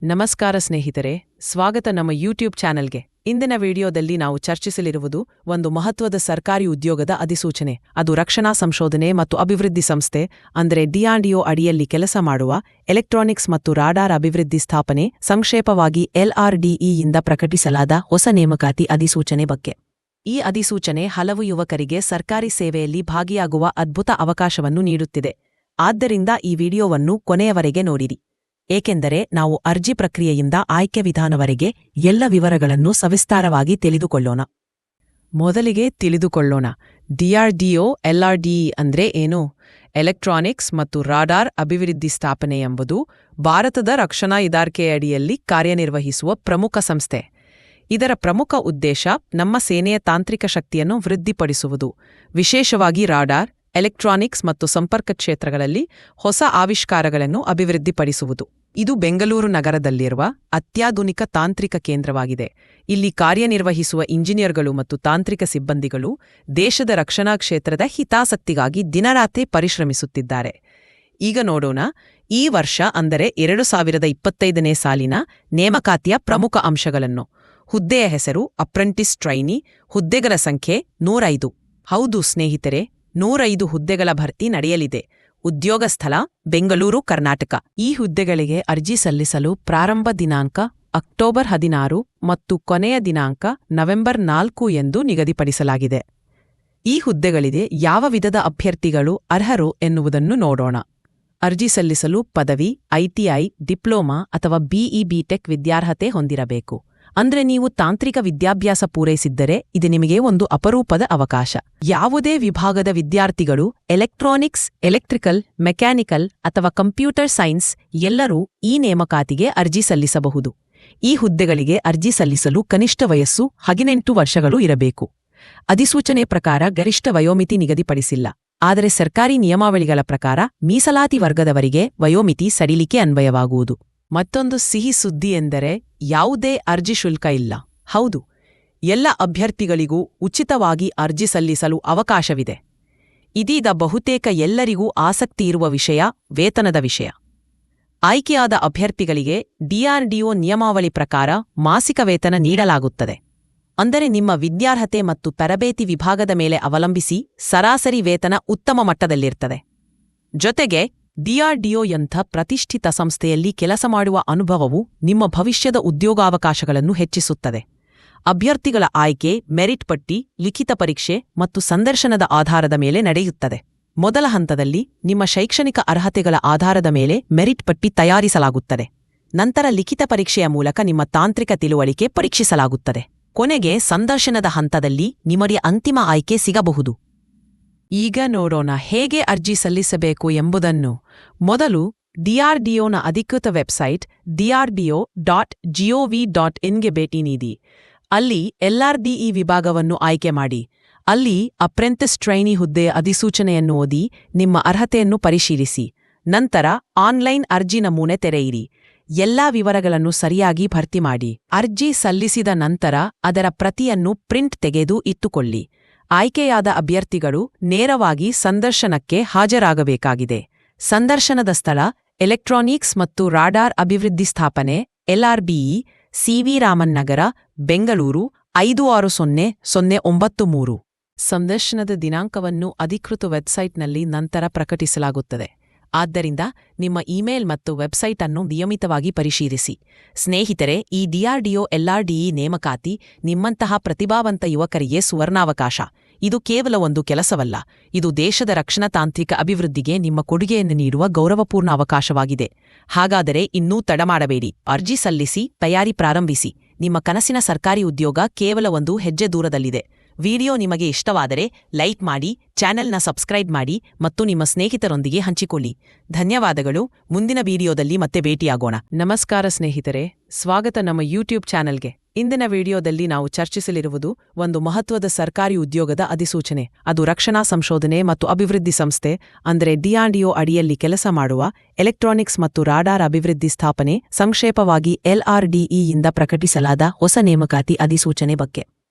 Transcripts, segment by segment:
ನಮಸ್ಕಾರ ಸ್ನೇಹಿತರೆ, ಸ್ವಾಗತ ನಮ್ಮ ಯೂಟ್ಯೂಬ್ ಚಾನೆಲ್ಗೆ. ಇಂದಿನ ವಿಡಿಯೋದಲ್ಲಿ ನಾವು ಚರ್ಚಿಸಲಿರುವುದು ಒಂದು ಮಹತ್ವದ ಸರ್ಕಾರಿ ಉದ್ಯೋಗದ ಅಧಿಸೂಚನೆ. ಅದು ರಕ್ಷಣಾ ಸಂಶೋಧನೆ ಮತ್ತು ಅಭಿವೃದ್ಧಿ ಸಂಸ್ಥೆ ಅಂದರೆ ಡಿಆರ್ಡಿಒ ಅಡಿಯಲ್ಲಿ ಕೆಲಸ ಮಾಡುವ ಎಲೆಕ್ಟ್ರಾನಿಕ್ಸ್ ಮತ್ತು ರಾಡಾರ್ ಅಭಿವೃದ್ಧಿ ಸ್ಥಾಪನೆ, ಸಂಕ್ಷೇಪವಾಗಿ LRDEಯಿಂದ ಪ್ರಕಟಿಸಲಾದ ಹೊಸ ನೇಮಕಾತಿ ಅಧಿಸೂಚನೆ ಬಗ್ಗೆ. ಈ ಅಧಿಸೂಚನೆ ಹಲವು ಯುವಕರಿಗೆ ಸರ್ಕಾರಿ ಸೇವೆಯಲ್ಲಿ ಭಾಗಿಯಾಗುವ ಅದ್ಭುತ ಅವಕಾಶವನ್ನು ನೀಡುತ್ತಿದೆ. ಆದ್ದರಿಂದ ಈ ವಿಡಿಯೋವನ್ನು ಕೊನೆಯವರೆಗೆ ನೋಡಿರಿ, ಏಕೆಂದರೆ ನಾವು ಅರ್ಜಿ ಪ್ರಕ್ರಿಯೆಯಿಂದ ಆಯ್ಕೆ ವಿಧಾನವರೆಗೆ ಎಲ್ಲ ವಿವರಗಳನ್ನು ಸವಿಸ್ತಾರವಾಗಿ ತಿಳಿದುಕೊಳ್ಳೋಣ. ಮೊದಲಿಗೆ ತಿಳಿದುಕೊಳ್ಳೋಣ, ಡಿಆರ್ಡಿಒ LRDE ಅಂದ್ರೆ ಏನು? ಎಲೆಕ್ಟ್ರಾನಿಕ್ಸ್ ಮತ್ತು ರಾಡಾರ್ ಅಭಿವೃದ್ಧಿ ಸ್ಥಾಪನೆ ಎಂಬುದು ಭಾರತದ ರಕ್ಷಣಾ ಇಲಾಖೆಯಡಿಯಲ್ಲಿ ಕಾರ್ಯನಿರ್ವಹಿಸುವ ಪ್ರಮುಖ ಸಂಸ್ಥೆ. ಇದರ ಪ್ರಮುಖ ಉದ್ದೇಶ ನಮ್ಮ ಸೇನೆಯ ತಾಂತ್ರಿಕ ಶಕ್ತಿಯನ್ನು ವೃದ್ಧಿಪಡಿಸುವುದು, ವಿಶೇಷವಾಗಿ ರಾಡಾರ್, ಎಲೆಕ್ಟ್ರಾನಿಕ್ಸ್ ಮತ್ತು ಸಂಪರ್ಕ ಕ್ಷೇತ್ರಗಳಲ್ಲಿ ಹೊಸ ಆವಿಷ್ಕಾರಗಳನ್ನು ಅಭಿವೃದ್ಧಿಪಡಿಸುವುದು. ಇದು ಬೆಂಗಳೂರು ನಗರದಲ್ಲಿರುವ ಅತ್ಯಾಧುನಿಕ ತಾಂತ್ರಿಕ ಕೇಂದ್ರವಾಗಿದೆ. ಇಲ್ಲಿ ಕಾರ್ಯನಿರ್ವಹಿಸುವ ಇಂಜಿನಿಯರ್ಗಳು ಮತ್ತು ತಾಂತ್ರಿಕ ಸಿಬ್ಬಂದಿಗಳು ದೇಶದ ರಕ್ಷಣಾ ಕ್ಷೇತ್ರದ ಹಿತಾಸಕ್ತಿಗಾಗಿ ದಿನರಾತ್ರಿ ಪರಿಶ್ರಮಿಸುತ್ತಿದ್ದಾರೆ. ಈಗ ನೋಡೋಣ, ಈ ವರ್ಷ ಅಂದರೆ 2025ನೇ ಸಾಲಿನ ನೇಮಕಾತಿಯ ಪ್ರಮುಖ ಅಂಶಗಳನ್ನು. ಹುದ್ದೆಯ ಹೆಸರು ಅಪ್ರೆಂಟಿಸ್ ಟ್ರೈನಿ. ಹುದ್ದೆಗಳ ಸಂಖ್ಯೆ 105. ಹೌದು ಸ್ನೇಹಿತರೆ, 105 ಹುದ್ದೆಗಳ ಭರ್ತಿ ನಡೆಯಲಿದೆ. ಉದ್ಯೋಗ ಸ್ಥಳ ಬೆಂಗಳೂರು, ಕರ್ನಾಟಕ. ಈ ಹುದ್ದೆಗಳಿಗೆ ಅರ್ಜಿ ಸಲ್ಲಿಸಲು ಪ್ರಾರಂಭ ದಿನಾಂಕ ಅಕ್ಟೋಬರ್ 16 ಮತ್ತು ಕೊನೆಯ ದಿನಾಂಕ ನವೆಂಬರ್ 4 ಎಂದು ನಿಗದಿಪಡಿಸಲಾಗಿದೆ. ಈ ಹುದ್ದೆಗಳಿಗೆ ಯಾವ ವಿಧದ ಅಭ್ಯರ್ಥಿಗಳು ಅರ್ಹರು ಎನ್ನುವುದನ್ನು ನೋಡೋಣ. ಅರ್ಜಿ ಸಲ್ಲಿಸಲು ಪದವಿ, ITI, ಡಿಪ್ಲೊಮಾ ಅಥವಾ BE BTech ವಿದ್ಯಾರ್ಹತೆ ಹೊಂದಿರಬೇಕು. ಅಂದ್ರೆ ನೀವು ತಾಂತ್ರಿಕ ವಿದ್ಯಾಭ್ಯಾಸ ಪೂರೈಸಿದ್ದರೆ ಇದು ನಿಮಗೆ ಒಂದು ಅಪರೂಪದ ಅವಕಾಶ. ಯಾವುದೇ ವಿಭಾಗದ ವಿದ್ಯಾರ್ಥಿಗಳು ಎಲೆಕ್ಟ್ರಾನಿಕ್ಸ್, ಎಲೆಕ್ಟ್ರಿಕಲ್, ಮೆಕ್ಯಾನಿಕಲ್ ಅಥವಾ ಕಂಪ್ಯೂಟರ್ ಸೈನ್ಸ್ ಎಲ್ಲರೂ ಈ ನೇಮಕಾತಿಗೆ ಅರ್ಜಿ ಸಲ್ಲಿಸಬಹುದು. ಈ ಹುದ್ದೆಗಳಿಗೆ ಅರ್ಜಿ ಸಲ್ಲಿಸಲು ಕನಿಷ್ಠ ವಯಸ್ಸು 18 ವರ್ಷಗಳು ಇರಬೇಕು. ಅಧಿಸೂಚನೆ ಪ್ರಕಾರ ಗರಿಷ್ಠ ವಯೋಮಿತಿ ನಿಗದಿಪಡಿಸಿಲ್ಲ. ಆದರೆ ಸರ್ಕಾರಿ ನಿಯಮಾವಳಿಗಳ ಪ್ರಕಾರ ಮೀಸಲಾತಿ ವರ್ಗದವರಿಗೆ ವಯೋಮಿತಿ ಸಡಿಲಿಕೆ ಅನ್ವಯವಾಗುವುದು. ಮತ್ತೊಂದು ಸಿಹಿ ಸುದ್ದಿ ಎಂದರೆ ಯಾವುದೇ ಅರ್ಜಿ ಶುಲ್ಕ ಇಲ್ಲ. ಹೌದು, ಎಲ್ಲ ಅಭ್ಯರ್ಥಿಗಳಿಗೂ ಉಚಿತವಾಗಿ ಅರ್ಜಿ ಸಲ್ಲಿಸಲು ಅವಕಾಶವಿದೆ. ಇದೀಗ ಬಹುತೇಕ ಎಲ್ಲರಿಗೂ ಆಸಕ್ತಿಯಿರುವ ವಿಷಯ ವೇತನದ ವಿಷಯ. ಆಯ್ಕೆಯಾದ ಅಭ್ಯರ್ಥಿಗಳಿಗೆ ಡಿಆರ್ಡಿಒ ನಿಯಮಾವಳಿ ಪ್ರಕಾರ ಮಾಸಿಕ ವೇತನ ನೀಡಲಾಗುತ್ತದೆ. ಅಂದರೆ ನಿಮ್ಮ ವಿದ್ಯಾರ್ಹತೆ ಮತ್ತು ತರಬೇತಿ ವಿಭಾಗದ ಮೇಲೆ ಅವಲಂಬಿಸಿ ಸರಾಸರಿ ವೇತನ ಉತ್ತಮ ಮಟ್ಟದಲ್ಲಿರ್ತದೆ. ಜೊತೆಗೆ ಡಿಆರ್ಡಿಒಯಂಥ ಪ್ರತಿಷ್ಠಿತ ಸಂಸ್ಥೆಯಲ್ಲಿ ಕೆಲಸ ಮಾಡುವ ಅನುಭವವು ನಿಮ್ಮ ಭವಿಷ್ಯದ ಉದ್ಯೋಗಾವಕಾಶಗಳನ್ನು ಹೆಚ್ಚಿಸುತ್ತದೆ. ಅಭ್ಯರ್ಥಿಗಳ ಆಯ್ಕೆ ಮೆರಿಟ್ ಪಟ್ಟಿ, ಲಿಖಿತ ಪರೀಕ್ಷೆ ಮತ್ತು ಸಂದರ್ಶನದ ಆಧಾರದ ಮೇಲೆ ನಡೆಯುತ್ತದೆ. ಮೊದಲ ಹಂತದಲ್ಲಿ ನಿಮ್ಮ ಶೈಕ್ಷಣಿಕ ಅರ್ಹತೆಗಳ ಆಧಾರದ ಮೇಲೆ ಮೆರಿಟ್ ಪಟ್ಟಿ ತಯಾರಿಸಲಾಗುತ್ತದೆ. ನಂತರ ಲಿಖಿತ ಪರೀಕ್ಷೆಯ ಮೂಲಕ ನಿಮ್ಮ ತಾಂತ್ರಿಕ ತಿಳುವಳಿಕೆ ಪರೀಕ್ಷಿಸಲಾಗುತ್ತದೆ. ಕೊನೆಗೆ ಸಂದರ್ಶನದ ಹಂತದಲ್ಲಿ ನಿಮಗೆ ಅಂತಿಮ ಆಯ್ಕೆ ಸಿಗಬಹುದು. ಈಗ ನೋಡೋಣ ಹೇಗೆ ಅರ್ಜಿ ಸಲ್ಲಿಸಬೇಕು ಎಂಬುದನ್ನು. ಮೊದಲು ಡಿಆರ್ಡಿಒನ ಅಧಿಕೃತ ವೆಬ್ಸೈಟ್ DRDO.gov.in ಗೆ ಭೇಟಿ ನೀಡಿ. ಅಲ್ಲಿ LRDE ವಿಭಾಗವನ್ನು ಆಯ್ಕೆ ಮಾಡಿ. ಅಲ್ಲಿ ಅಪ್ರೆಂಟಿಸ್ ಟ್ರೈನಿ ಹುದ್ದೆಯ ಅಧಿಸೂಚನೆಯನ್ನು ಓದಿ ನಿಮ್ಮ ಅರ್ಹತೆಯನ್ನು ಪರಿಶೀಲಿಸಿ. ನಂತರ ಆನ್ಲೈನ್ ಅರ್ಜಿ ನಮೂನೆ ತೆರೆಯಿರಿ. ಎಲ್ಲಾ ವಿವರಗಳನ್ನು ಸರಿಯಾಗಿ ಭರ್ತಿ ಮಾಡಿ. ಅರ್ಜಿ ಸಲ್ಲಿಸಿದ ನಂತರ ಅದರ ಪ್ರತಿಯನ್ನು ಪ್ರಿಂಟ್ ತೆಗೆದು ಇಟ್ಟುಕೊಳ್ಳಿ. ಆಯ್ಕೆಯಾದ ಅಭ್ಯರ್ಥಿಗಳು ನೇರವಾಗಿ ಸಂದರ್ಶನಕ್ಕೆ ಹಾಜರಾಗಬೇಕಾಗಿದೆ. ಸಂದರ್ಶನದ ಸ್ಥಳ ಎಲೆಕ್ಟ್ರಾನಿಕ್ಸ್ ಮತ್ತು ರಾಡಾರ್ ಅಭಿವೃದ್ಧಿ ಸ್ಥಾಪನೆ LRBE, CV ರಾಮನ್ ನಗರ, ಬೆಂಗಳೂರು 560093. ಸಂದರ್ಶನದ ದಿನಾಂಕವನ್ನು ಅಧಿಕೃತ ವೆಬ್ಸೈಟ್ನಲ್ಲಿ ನಂತರ ಪ್ರಕಟಿಸಲಾಗುತ್ತದೆ. ಆದ್ದರಿಂದ ನಿಮ್ಮ ಇಮೇಲ್ ಮತ್ತು ವೆಬ್ಸೈಟ್ ಅನ್ನು ನಿಯಮಿತವಾಗಿ ಪರಿಶೀಲಿಸಿ. ಸ್ನೇಹಿತರೆ, ಈ DRDO LRDE ನೇಮಕಾತಿ ನಿಮ್ಮಂತಹ ಪ್ರತಿಭಾವಂತ ಯುವಕರಿಗೆ ಸುವರ್ಣಾವಕಾಶ. ಇದು ಕೇವಲ ಒಂದು ಕೆಲಸವಲ್ಲ, ಇದು ದೇಶದ ರಕ್ಷಣಾ ತಾಂತ್ರಿಕ ಅಭಿವೃದ್ಧಿಗೆ ನಿಮ್ಮ ಕೊಡುಗೆಯನ್ನು ನೀಡುವ ಗೌರವಪೂರ್ಣ ಅವಕಾಶವಾಗಿದೆ. ಹಾಗಾದರೆ ಇನ್ನೂ ತಡಮಾಡಬೇಡಿ, ಅರ್ಜಿ ಸಲ್ಲಿಸಿ, ತಯಾರಿ ಪ್ರಾರಂಭಿಸಿ. ನಿಮ್ಮ ಕನಸಿನ ಸರ್ಕಾರಿ ಉದ್ಯೋಗ ಕೇವಲ ಒಂದು ಹೆಜ್ಜೆ ದೂರದಲ್ಲಿದೆ. ವಿಡಿಯೋ ನಿಮಗೆ ಇಷ್ಟವಾದರೆ ಲೈಕ್ ಮಾಡಿ, ಚಾನೆಲ್ನ ಸಬ್ಸ್ಕ್ರೈಬ್ ಮಾಡಿ ಮತ್ತು ನಿಮ್ಮ ಸ್ನೇಹಿತರೊಂದಿಗೆ ಹಂಚಿಕೊಳ್ಳಿ. ಧನ್ಯವಾದಗಳು. ಮುಂದಿನ ವಿಡಿಯೋದಲ್ಲಿ ಮತ್ತೆ ಭೇಟಿಯಾಗೋಣ. ನಮಸ್ಕಾರ ಸ್ನೇಹಿತರೆ, ಸ್ವಾಗತ ನಮ್ಮ ಯೂಟ್ಯೂಬ್ ಚಾನೆಲ್ಗೆ. ಇಂದಿನ ವಿಡಿಯೋದಲ್ಲಿ ನಾವು ಚರ್ಚಿಸಲಿರುವುದು ಒಂದು ಮಹತ್ವದ ಸರ್ಕಾರಿ ಉದ್ಯೋಗದ ಅಧಿಸೂಚನೆ. ಅದು ರಕ್ಷಣಾ ಸಂಶೋಧನೆ ಮತ್ತು ಅಭಿವೃದ್ಧಿ ಸಂಸ್ಥೆ ಅಂದರೆ ಡಿಆರ್ಡಿಒ ಅಡಿಯಲ್ಲಿ ಕೆಲಸ ಮಾಡುವ ಎಲೆಕ್ಟ್ರಾನಿಕ್ಸ್ ಮತ್ತು ರಾಡಾರ್ ಅಭಿವೃದ್ಧಿ ಸ್ಥಾಪನೆ, ಸಂಕ್ಷೇಪವಾಗಿ LRDEಯಿಂದ ಪ್ರಕಟಿಸಲಾದ ಹೊಸ ನೇಮಕಾತಿ ಅಧಿಸೂಚನೆ ಬಗ್ಗೆ.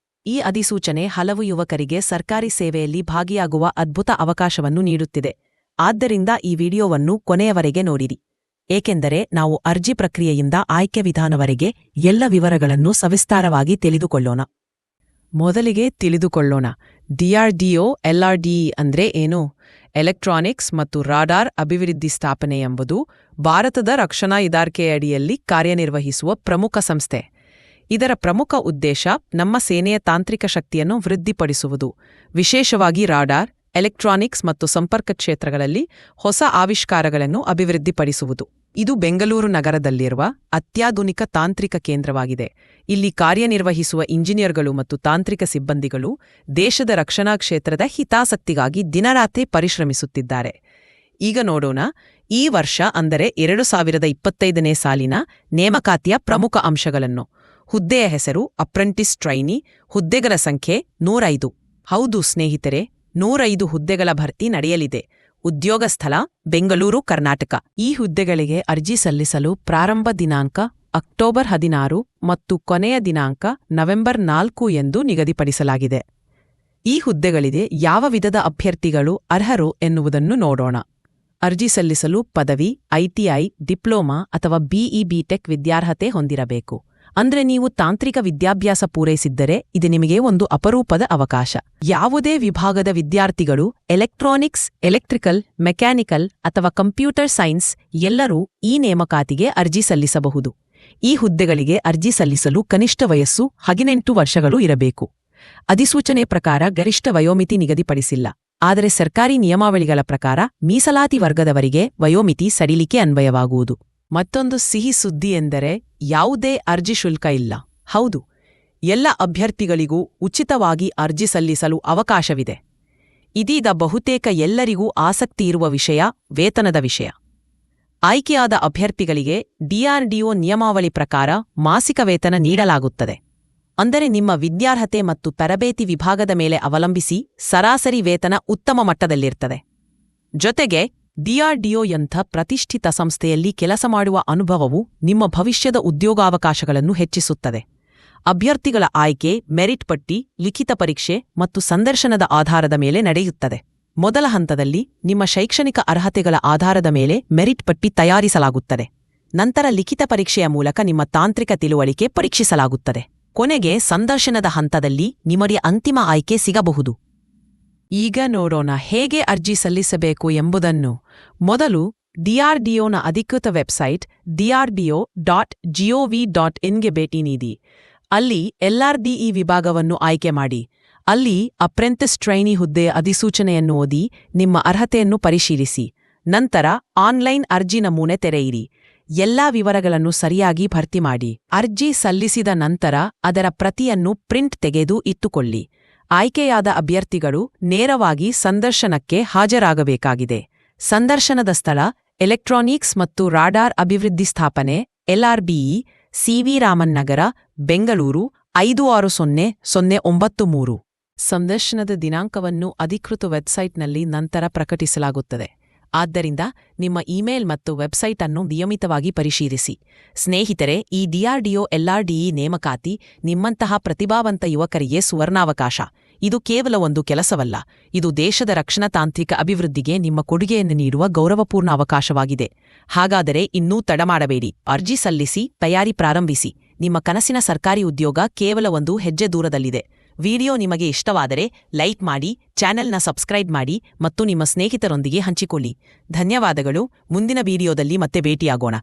ಈ ಅಧಿಸೂಚನೆ ಹಲವು ಯುವಕರಿಗೆ ಸರ್ಕಾರಿ ಸೇವೆಯಲ್ಲಿ ಭಾಗಿಯಾಗುವ ಅದ್ಭುತ ಅವಕಾಶವನ್ನು ನೀಡುತ್ತಿದೆ. ಆದ್ದರಿಂದ ಈ ವಿಡಿಯೋವನ್ನು ಕೊನೆಯವರೆಗೆ ನೋಡಿರಿ, ಏಕೆಂದರೆ ನಾವು ಅರ್ಜಿ ಪ್ರಕ್ರಿಯೆಯಿಂದ ಆಯ್ಕೆ ವಿಧಾನವರೆಗೆ ಎಲ್ಲ ವಿವರಗಳನ್ನು ಸವಿಸ್ತಾರವಾಗಿ ತಿಳಿದುಕೊಳ್ಳೋಣ. ಮೊದಲಿಗೆ ತಿಳಿದುಕೊಳ್ಳೋಣ, ಡಿಆರ್ಡಿಒ ಎಲ್ಆರ್ಡಿಇ ಅಂದ್ರೆ ಏನು? ಎಲೆಕ್ಟ್ರಾನಿಕ್ಸ್ ಮತ್ತು ರಾಡಾರ್ ಅಭಿವೃದ್ಧಿ ಸ್ಥಾಪನೆ ಎಂಬುದು ಭಾರತದ ರಕ್ಷಣಾ ಇಲಾಖೆಯಡಿಯಲ್ಲಿ ಕಾರ್ಯನಿರ್ವಹಿಸುವ ಪ್ರಮುಖ ಸಂಸ್ಥೆ. ಇದರ ಪ್ರಮುಖ ಉದ್ದೇಶ ನಮ್ಮ ಸೇನೆಯ ತಾಂತ್ರಿಕ ಶಕ್ತಿಯನ್ನು ವೃದ್ಧಿಪಡಿಸುವುದು, ವಿಶೇಷವಾಗಿ ರಾಡಾರ್, ಎಲೆಕ್ಟ್ರಾನಿಕ್ಸ್ ಮತ್ತು ಸಂಪರ್ಕ ಕ್ಷೇತ್ರಗಳಲ್ಲಿ ಹೊಸ ಆವಿಷ್ಕಾರಗಳನ್ನು ಅಭಿವೃದ್ಧಿಪಡಿಸುವುದು. ಇದು ಬೆಂಗಳೂರು ನಗರದಲ್ಲಿರುವ ಅತ್ಯಾಧುನಿಕ ತಾಂತ್ರಿಕ ಕೇಂದ್ರವಾಗಿದೆ. ಇಲ್ಲಿ ಕಾರ್ಯನಿರ್ವಹಿಸುವ ಇಂಜಿನಿಯರ್ಗಳು ಮತ್ತು ತಾಂತ್ರಿಕ ಸಿಬ್ಬಂದಿಗಳು ದೇಶದ ರಕ್ಷಣಾ ಕ್ಷೇತ್ರದ ಹಿತಾಸಕ್ತಿಗಾಗಿ ದಿನರಾತ್ರಿ ಪರಿಶ್ರಮಿಸುತ್ತಿದ್ದಾರೆ. ಈಗ ನೋಡೋಣ, ಈ ವರ್ಷ ಅಂದರೆ 2025ನೇ ಸಾಲಿನ ನೇಮಕಾತಿಯ ಪ್ರಮುಖ ಅಂಶಗಳನ್ನು. ಹುದ್ದೆಯ ಹೆಸರು ಅಪ್ರೆಂಟಿಸ್ ಟ್ರೈನಿ. ಹುದ್ದೆಗಳ ಸಂಖ್ಯೆ 105. ಹೌದು ಸ್ನೇಹಿತರೆ, 105 ಹುದ್ದೆಗಳ ಭರ್ತಿ ನಡೆಯಲಿದೆ. ಉದ್ಯೋಗ ಸ್ಥಳ ಬೆಂಗಳೂರು, ಕರ್ನಾಟಕ. ಈ ಹುದ್ದೆಗಳಿಗೆ ಅರ್ಜಿ ಸಲ್ಲಿಸಲು ಪ್ರಾರಂಭ ದಿನಾಂಕ ಅಕ್ಟೋಬರ್ 16 ಮತ್ತು ಕೊನೆಯ ದಿನಾಂಕ ನವೆಂಬರ್ 4 ಎಂದು ನಿಗದಿಪಡಿಸಲಾಗಿದೆ. ಈ ಹುದ್ದೆಗಳಿಗೆ ಯಾವ ವಿಧದ ಅಭ್ಯರ್ಥಿಗಳು ಅರ್ಹರು ಎನ್ನುವುದನ್ನು ನೋಡೋಣ. ಅರ್ಜಿ ಸಲ್ಲಿಸಲು ಪದವಿ, ಐಟಿಐ, ಡಿಪ್ಲೊಮಾ ಅಥವಾ ಬಿಇ ಬಿಟೆಕ್ ವಿದ್ಯಾರ್ಹತೆ ಹೊಂದಿರಬೇಕು. ಅಂದ್ರೆ ನೀವು ತಾಂತ್ರಿಕ ವಿದ್ಯಾಭ್ಯಾಸ ಪೂರೈಸಿದ್ದರೆ ಇದು ನಿಮಗೆ ಒಂದು ಅಪರೂಪದ ಅವಕಾಶ. ಯಾವುದೇ ವಿಭಾಗದ ವಿದ್ಯಾರ್ಥಿಗಳು ಎಲೆಕ್ಟ್ರಾನಿಕ್ಸ್, ಎಲೆಕ್ಟ್ರಿಕಲ್, ಮೆಕ್ಯಾನಿಕಲ್ ಅಥವಾ ಕಂಪ್ಯೂಟರ್ ಸೈನ್ಸ್ ಎಲ್ಲರೂ ಈ ನೇಮಕಾತಿಗೆ ಅರ್ಜಿ ಸಲ್ಲಿಸಬಹುದು. ಈ ಹುದ್ದೆಗಳಿಗೆ ಅರ್ಜಿ ಸಲ್ಲಿಸಲು ಕನಿಷ್ಠ ವಯಸ್ಸು 18 ವರ್ಷಗಳು ಇರಬೇಕು. ಅಧಿಸೂಚನೆ ಪ್ರಕಾರ ಗರಿಷ್ಠ ವಯೋಮಿತಿ ನಿಗದಿಪಡಿಸಿಲ್ಲ. ಆದರೆ ಸರ್ಕಾರಿ ನಿಯಮಾವಳಿಗಳ ಪ್ರಕಾರ ಮೀಸಲಾತಿ ವರ್ಗದವರಿಗೆ ವಯೋಮಿತಿ ಸಡಿಲಿಕೆ ಅನ್ವಯವಾಗುವುದು. ಮತ್ತೊಂದು ಸಿಹಿ ಸುದ್ದಿ ಎಂದರೆ ಯಾವುದೇ ಅರ್ಜಿ ಶುಲ್ಕ ಇಲ್ಲ. ಹೌದು, ಎಲ್ಲ ಅಭ್ಯರ್ಥಿಗಳಿಗೂ ಉಚಿತವಾಗಿ ಅರ್ಜಿ ಸಲ್ಲಿಸಲು ಅವಕಾಶವಿದೆ. ಇದೀಗ ಬಹುತೇಕ ಎಲ್ಲರಿಗೂ ಆಸಕ್ತಿಯಿರುವ ವಿಷಯ ವೇತನದ ವಿಷಯ. ಆಯ್ಕೆಯಾದ ಅಭ್ಯರ್ಥಿಗಳಿಗೆ ಡಿಆರ್ಡಿಒ ನಿಯಮಾವಳಿ ಪ್ರಕಾರ ಮಾಸಿಕ ವೇತನ ನೀಡಲಾಗುತ್ತದೆ. ಅಂದರೆ ನಿಮ್ಮ ವಿದ್ಯಾರ್ಹತೆ ಮತ್ತು ತರಬೇತಿ ವಿಭಾಗದ ಮೇಲೆ ಅವಲಂಬಿಸಿ ಸರಾಸರಿ ವೇತನ ಉತ್ತಮ ಮಟ್ಟದಲ್ಲಿರ್ತದೆ. ಜೊತೆಗೆ ಡಿಆರ್ಡಿಒಯಂಥ ಪ್ರತಿಷ್ಠಿತ ಸಂಸ್ಥೆಯಲ್ಲಿ ಕೆಲಸ ಮಾಡುವ ಅನುಭವವು ನಿಮ್ಮ ಭವಿಷ್ಯದ ಉದ್ಯೋಗಾವಕಾಶಗಳನ್ನು ಹೆಚ್ಚಿಸುತ್ತದೆ. ಅಭ್ಯರ್ಥಿಗಳ ಆಯ್ಕೆ ಮೆರಿಟ್ ಪಟ್ಟಿ, ಲಿಖಿತ ಪರೀಕ್ಷೆ ಮತ್ತು ಸಂದರ್ಶನದ ಆಧಾರದ ಮೇಲೆ ನಡೆಯುತ್ತದೆ. ಮೊದಲ ಹಂತದಲ್ಲಿ ನಿಮ್ಮ ಶೈಕ್ಷಣಿಕ ಅರ್ಹತೆಗಳ ಆಧಾರದ ಮೇಲೆ ಮೆರಿಟ್ ಪಟ್ಟಿ ತಯಾರಿಸಲಾಗುತ್ತದೆ. ನಂತರ ಲಿಖಿತ ಪರೀಕ್ಷೆಯ ಮೂಲಕ ನಿಮ್ಮ ತಾಂತ್ರಿಕ ತಿಳುವಳಿಕೆ ಪರೀಕ್ಷಿಸಲಾಗುತ್ತದೆ. ಕೊನೆಗೆ ಸಂದರ್ಶನದ ಹಂತದಲ್ಲಿ ನಿಮಗೆ ಅಂತಿಮ ಆಯ್ಕೆ ಸಿಗಬಹುದು. ಈಗ ನೋಡೋಣ ಹೇಗೆ ಅರ್ಜಿ ಸಲ್ಲಿಸಬೇಕು ಎಂಬುದನ್ನು. ಮೊದಲು ಡಿಆರ್ಡಿಒನ ಅಧಿಕೃತ ವೆಬ್ಸೈಟ್ drdo.gov.inಗೆ ಭೇಟಿ ನೀಡಿ. ಅಲ್ಲಿ ಎಲ್ಆರ್ಡಿಇ ವಿಭಾಗವನ್ನು ಆಯ್ಕೆ ಮಾಡಿ. ಅಲ್ಲಿ ಅಪ್ರೆಂಟಿಸ್ ಟ್ರೈನಿ ಹುದ್ದೆಯ ಅಧಿಸೂಚನೆಯನ್ನು ಓದಿ ನಿಮ್ಮ ಅರ್ಹತೆಯನ್ನು ಪರಿಶೀಲಿಸಿ. ನಂತರ ಆನ್ಲೈನ್ ಅರ್ಜಿ ನಮೂನೆ ತೆರೆಯಿರಿ. ಎಲ್ಲಾ ವಿವರಗಳನ್ನು ಸರಿಯಾಗಿ ಭರ್ತಿ ಮಾಡಿ. ಅರ್ಜಿ ಸಲ್ಲಿಸಿದ ನಂತರ ಅದರ ಪ್ರತಿಯನ್ನು ಪ್ರಿಂಟ್ ತೆಗೆದು ಇಟ್ಟುಕೊಳ್ಳಿ. ಆಯ್ಕೆಯಾದ ಅಭ್ಯರ್ಥಿಗಳು ನೇರವಾಗಿ ಸಂದರ್ಶನಕ್ಕೆ ಹಾಜರಾಗಬೇಕಾಗಿದೆ. ಸಂದರ್ಶನದ ಸ್ಥಳ ಎಲೆಕ್ಟ್ರಾನಿಕ್ಸ್ ಮತ್ತು ರಾಡಾರ್ ಅಭಿವೃದ್ಧಿ ಸ್ಥಾಪನೆ ಎಲ್ಆರ್ಬಿಇ, ಸಿವಿ ರಾಮನ್ ನಗರ, ಬೆಂಗಳೂರು 560093. ಸಂದರ್ಶನದ ದಿನಾಂಕವನ್ನು ಅಧಿಕೃತ ವೆಬ್ಸೈಟ್ನಲ್ಲಿ ನಂತರ ಪ್ರಕಟಿಸಲಾಗುತ್ತದೆ. ಆದ್ದರಿಂದ ನಿಮ್ಮ ಇಮೇಲ್ ಮತ್ತು ವೆಬ್ಸೈಟ್ ಅನ್ನು ನಿಯಮಿತವಾಗಿ ಪರಿಶೀಲಿಸಿ. ಸ್ನೇಹಿತರೆ, ಈ ಡಿಆರ್ಡಿಒ ಎಲ್ಆರ್ಡಿಇ ನೇಮಕಾತಿ ನಿಮ್ಮಂತಹ ಪ್ರತಿಭಾವಂತ ಯುವಕರಿಗೆ ಸುವರ್ಣಾವಕಾಶ. ಇದು ಕೇವಲ ಒಂದು ಕೆಲಸವಲ್ಲ, ಇದು ದೇಶದ ರಕ್ಷಣಾ ತಾಂತ್ರಿಕ ಅಭಿವೃದ್ಧಿಗೆ ನಿಮ್ಮ ಕೊಡುಗೆಯನ್ನು ನೀಡುವ ಗೌರವಪೂರ್ಣ ಅವಕಾಶವಾಗಿದೆ. ಹಾಗಾದರೆ ಇನ್ನೂ ತಡಮಾಡಬೇಡಿ, ಅರ್ಜಿ ಸಲ್ಲಿಸಿ, ತಯಾರಿ ಪ್ರಾರಂಭಿಸಿ. ನಿಮ್ಮ ಕನಸಿನ ಸರ್ಕಾರಿ ಉದ್ಯೋಗ ಕೇವಲ ಒಂದು ಹೆಜ್ಜೆ ದೂರದಲ್ಲಿದೆ. ವಿಡಿಯೋ ನಿಮಗೆ ಇಷ್ಟವಾದರೆ ಲೈಕ್ ಮಾಡಿ, ಚಾನೆಲ್ನ ಸಬ್ಸ್ಕ್ರೈಬ್ ಮಾಡಿ ಮತ್ತು ನಿಮ್ಮ ಸ್ನೇಹಿತರೊಂದಿಗೆ ಹಂಚಿಕೊಳ್ಳಿ. ಧನ್ಯವಾದಗಳು. ಮುಂದಿನ ವಿಡಿಯೋದಲ್ಲಿ ಮತ್ತೆ ಭೇಟಿಯಾಗೋಣ.